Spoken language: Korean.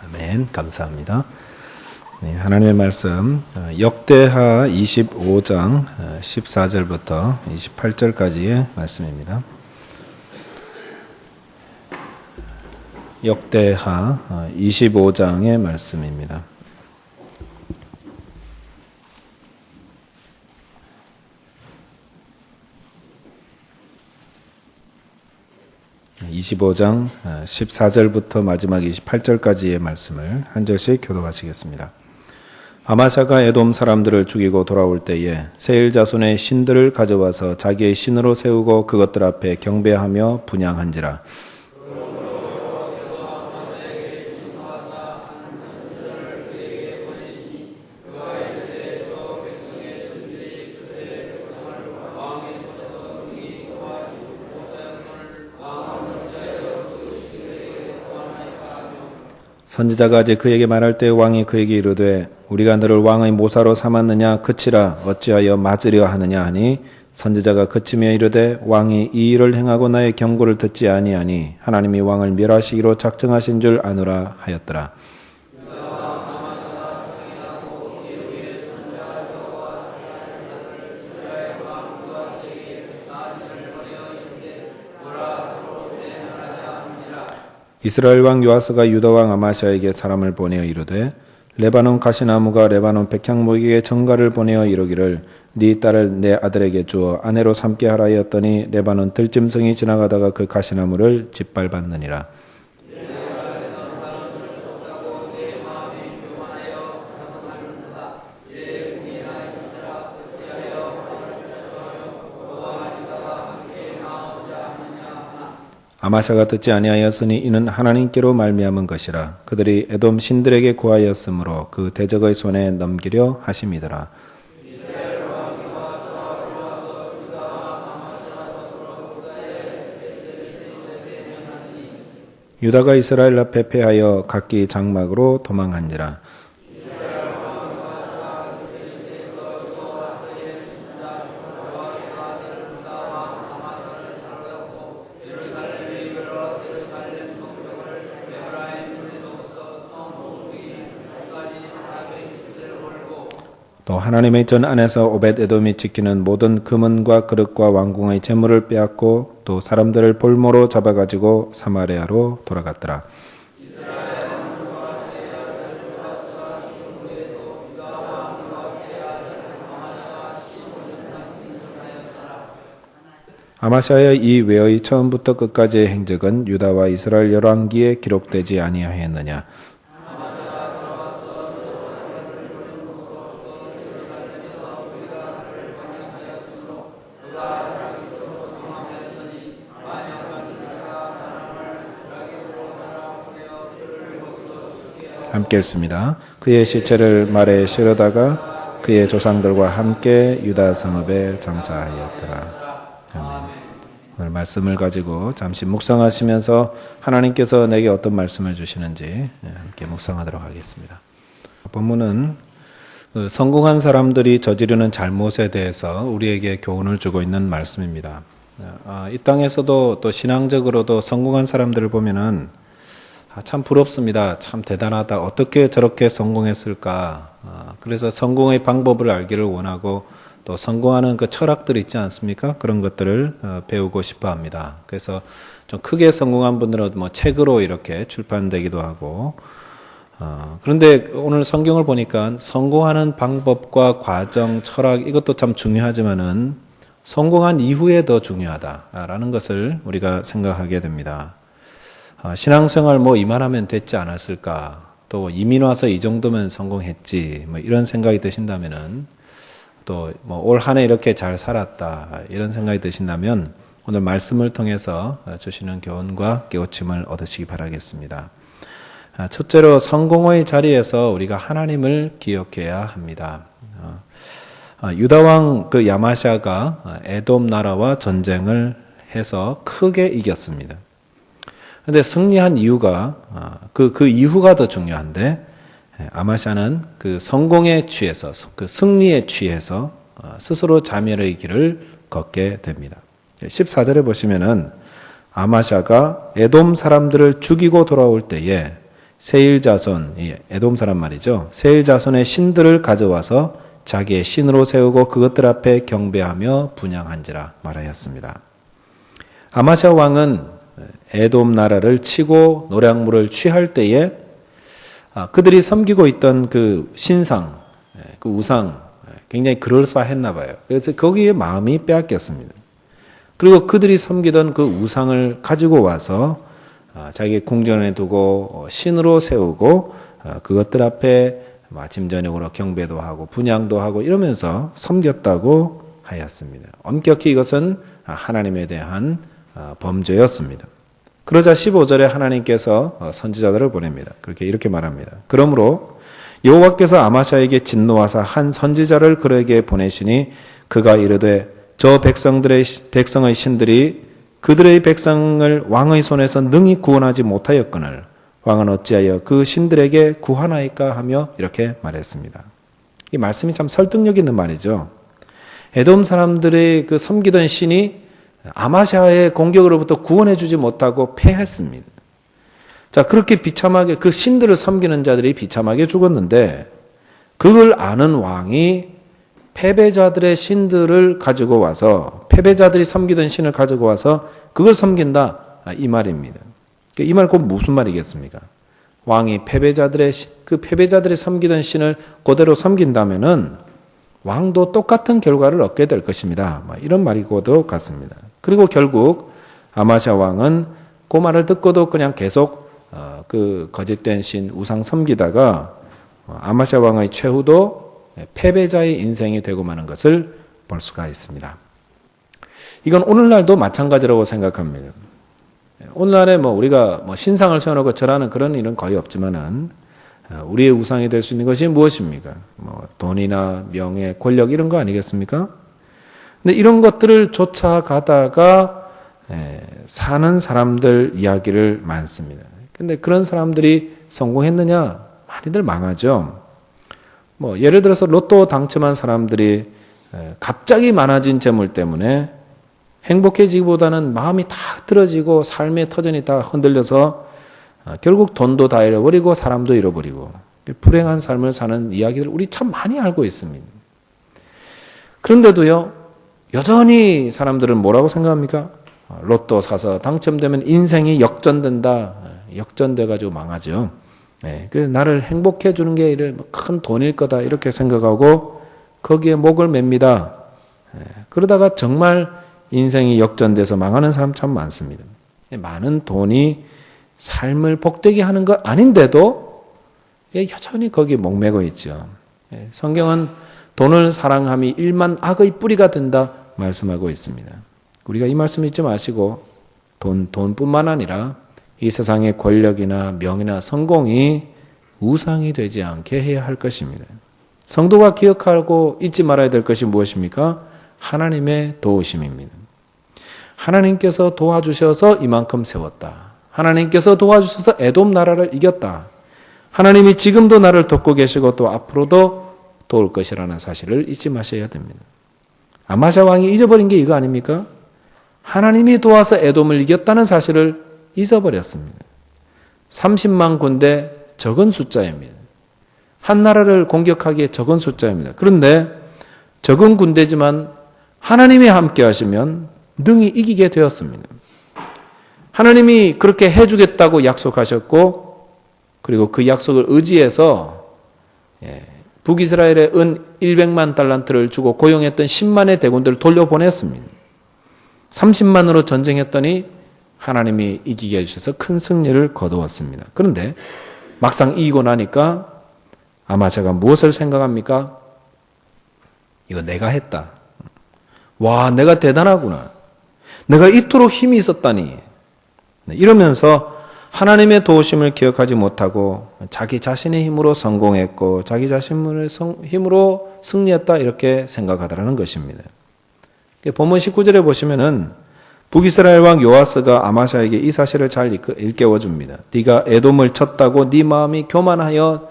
아멘. 감사합니다. 네, 하나님의 말씀 역대하 25장 14절부터 28절까지의 말씀입니다. 역대하 25장의 말씀입니다. (25장) 14절부터 마지막 28절까지의 말씀을 한 절씩 교독하시겠습니다. 아마샤가 에돔 사람들을 죽이고 돌아올 때에 세일 자손의 신들을 가져와서 자기의 신으로 세우고 그것들 앞에 경배하며 분향한지라. 선지자가 아직 그에게 말할 때 왕이 그에게 이르되 우리가 너를 왕의 모사로 삼았느냐 그치라 어찌하여 맞으려 하느냐 하니 선지자가 그치며 이르되 왕이 이 일을 행하고 나의 경고를 듣지 아니하니 하나님이 왕을 멸하시기로 작정하신 줄 아노라 하였더라. 이스라엘 왕 요아스가 유다 왕 아마샤에게 사람을 보내어 이르되 레바논 가시나무가 레바논 백향목에게 전가를 보내어 이르기를 네 딸을 내 아들에게 주어 아내로 삼게 하라 하였더니 레바논 들짐승이 지나가다가 그 가시나무를 짓밟았느니라. 아마샤가 듣지 아니하였으니 이는 하나님께로 말미암은 것이라. 그들이 에돔 신들에게 구하였으므로 그 대적의 손에 넘기려 하심이더라. 유다가 이스라엘 앞에 패하여 각기 장막으로 도망한지라. 또 하나님의 전 안에서 오벳 에돔이 지키는 모든 금은과 그릇과 왕궁의 재물을 빼앗고 또 사람들을 볼모로 잡아가지고 사마리아로 돌아갔더라. 아마샤의 이 외의 처음부터 끝까지의 행적은 유다와 이스라엘 열왕기에 기록되지 아니하였느냐. 함께 읽습니다. 그의 시체를 말에 실어다가 그의 조상들과 함께 유다 성읍에 장사하였더라. 아멘. 오늘 말씀을 가지고 잠시 묵상하시면서 하나님께서 내게 어떤 말씀을 주시는지 함께 묵상하도록 하겠습니다. 본문은 성공한 사람들이 저지르는 잘못에 대해서 우리에게 교훈을 주고 있는 말씀입니다. 이 땅에서도 또 신앙적으로도 성공한 사람들을 보면은 참 부럽습니다. 참 대단하다. 어떻게 저렇게 성공했을까. 그래서 성공의 방법을 알기를 원하고 또 성공하는 그 철학들이 있지 않습니까? 그런 것들을 배우고 싶어 합니다. 그래서 좀 크게 성공한 분들은 뭐 책으로 이렇게 출판되기도 하고 그런데 오늘 성경을 보니까 성공하는 방법과 과정, 철학 이것도 참 중요하지만은 성공한 이후에 더 중요하다라는 것을 우리가 생각하게 됩니다. 신앙생활 뭐 이만하면 됐지 않았을까? 또 이민 와서 이 정도면 성공했지. 뭐 이런 생각이 드신다면은 또 뭐 올 한 해 이렇게 잘 살았다. 이런 생각이 드신다면 오늘 말씀을 통해서 주시는 교훈과 깨우침을 얻으시기 바라겠습니다. 첫째로 성공의 자리에서 우리가 하나님을 기억해야 합니다. 유다왕 그 야마샤가 에돔 나라와 전쟁을 해서 크게 이겼습니다. 그런데 승리한 이유가 그 이후가 더 중요한데 아마샤는 그 성공에 취해서 그 승리에 취해서 스스로 자멸의 길을 걷게 됩니다. 14절에 보시면은 아마샤가 에돔 사람들을 죽이고 돌아올 때에 세일 자손, 에돔 사람 말이죠. 세일 자손의 신들을 가져와서 자기의 신으로 세우고 그것들 앞에 경배하며 분향한지라 말하였습니다. 아마샤 왕은 에돔 나라를 치고 노략물을 취할 때에 그들이 섬기고 있던 그 신상, 그 우상 굉장히 그럴싸했나 봐요. 그래서 거기에 마음이 빼앗겼습니다. 그리고 그들이 섬기던 그 우상을 가지고 와서 자기 궁전에 두고 신으로 세우고 그것들 앞에 아침 저녁으로 경배도 하고 분향도 하고 이러면서 섬겼다고 하였습니다. 엄격히 이것은 하나님에 대한 범죄였습니다. 그러자 15절에 하나님께서 선지자들을 보냅니다. 이렇게 말합니다. 그러므로 여호와께서 아마샤에게 진노하사 한 선지자를 그에게 보내시니 그가 이르되 저 백성의 신들이 그들의 백성을 왕의 손에서 능히 구원하지 못하였거늘 왕은 어찌하여 그 신들에게 구하나이까 하며 이렇게 말했습니다. 이 말씀이 참 설득력 있는 말이죠. 에돔 사람들의 그 섬기던 신이 아마샤의 공격으로부터 구원해 주지 못하고 패했습니다. 자, 그렇게 비참하게 그 신들을 섬기는 자들이 비참하게 죽었는데 그걸 아는 왕이 패배자들의 신들을 가지고 와서 패배자들이 섬기던 신을 가지고 와서 그걸 섬긴다 이 말입니다. 이 말 곧 무슨 말이겠습니까? 왕이 패배자들이 섬기던 신을 그대로 섬긴다면은 왕도 똑같은 결과를 얻게 될 것입니다. 이런 말이고도 같습니다. 그리고 결국 아마샤 왕은 그 말을 듣고도 그냥 계속 그 거짓된 신 우상 섬기다가 아마샤 왕의 최후도 패배자의 인생이 되고 마는 것을 볼 수가 있습니다. 이건 오늘날도 마찬가지라고 생각합니다. 오늘날에 우리가 신상을 세워놓고 절하는 그런 일은 거의 없지만은 우리의 우상이 될 수 있는 것이 무엇입니까? 돈이나 명예, 권력 이런 거 아니겠습니까? 근데 이런 것들을 쫓아가다가 사는 사람들 이야기를 많습니다. 근데 그런 사람들이 성공했느냐? 많이들 망하죠. 예를 들어서 로또 당첨한 사람들이 갑자기 많아진 재물 때문에 행복해지기보다는 마음이 다 틀어지고 삶의 터전이 다 흔들려서 결국 돈도 다 잃어버리고 사람도 잃어버리고 불행한 삶을 사는 이야기를 우리 참 많이 알고 있습니다. 그런데도요, 여전히 사람들은 뭐라고 생각합니까? 로또 사서 당첨되면 인생이 역전된다. 역전돼가지고 망하죠. 그래서 나를 행복해 주는 게 큰 돈일 거다 이렇게 생각하고 거기에 목을 맵니다. 그러다가 정말 인생이 역전돼서 망하는 사람 참 많습니다. 많은 돈이 삶을 복되게 하는 것 아닌데도 여전히 거기에 목매고 있죠. 성경은 돈을 사랑함이 일만 악의 뿌리가 된다 말씀하고 있습니다. 우리가 이 말씀 잊지 마시고 돈뿐만 아니라 이 세상의 권력이나 명이나 성공이 우상이 되지 않게 해야 할 것입니다. 성도가 기억하고 잊지 말아야 될 것이 무엇입니까? 하나님의 도우심입니다. 하나님께서 도와주셔서 이만큼 세웠다. 하나님께서 도와주셔서 에돔 나라를 이겼다. 하나님이 지금도 나를 돕고 계시고 또 앞으로도 도울 것이라는 사실을 잊지 마셔야 됩니다. 아마샤 왕이 잊어버린 게 이거 아닙니까? 하나님이 도와서 에돔을 이겼다는 사실을 잊어버렸습니다. 30만 군대 적은 숫자입니다. 한 나라를 공격하기에 적은 숫자입니다. 그런데 적은 군대지만 하나님이 함께 하시면 능히 이기게 되었습니다. 하나님이 그렇게 해주겠다고 약속하셨고 그리고 그 약속을 의지해서 북이스라엘의 은 100만 달란트를 주고 고용했던 10만의 대군들을 돌려보냈습니다. 30만으로 전쟁했더니 하나님이 이기게 해주셔서 큰 승리를 거두었습니다. 그런데 막상 이기고 나니까 아마샤가 무엇을 생각합니까? 이거 내가 했다. 와, 내가 대단하구나. 내가 이토록 힘이 있었다니. 이러면서 하나님의 도우심을 기억하지 못하고 자기 자신의 힘으로 성공했고 자기 자신의 힘으로 승리했다 이렇게 생각하더라는 것입니다. 본문 19절에 보시면은 북이스라엘 왕 요아스가 아마샤에게 이 사실을 잘 일깨워 줍니다. 네가 에돔을 쳤다고 네 마음이 교만하여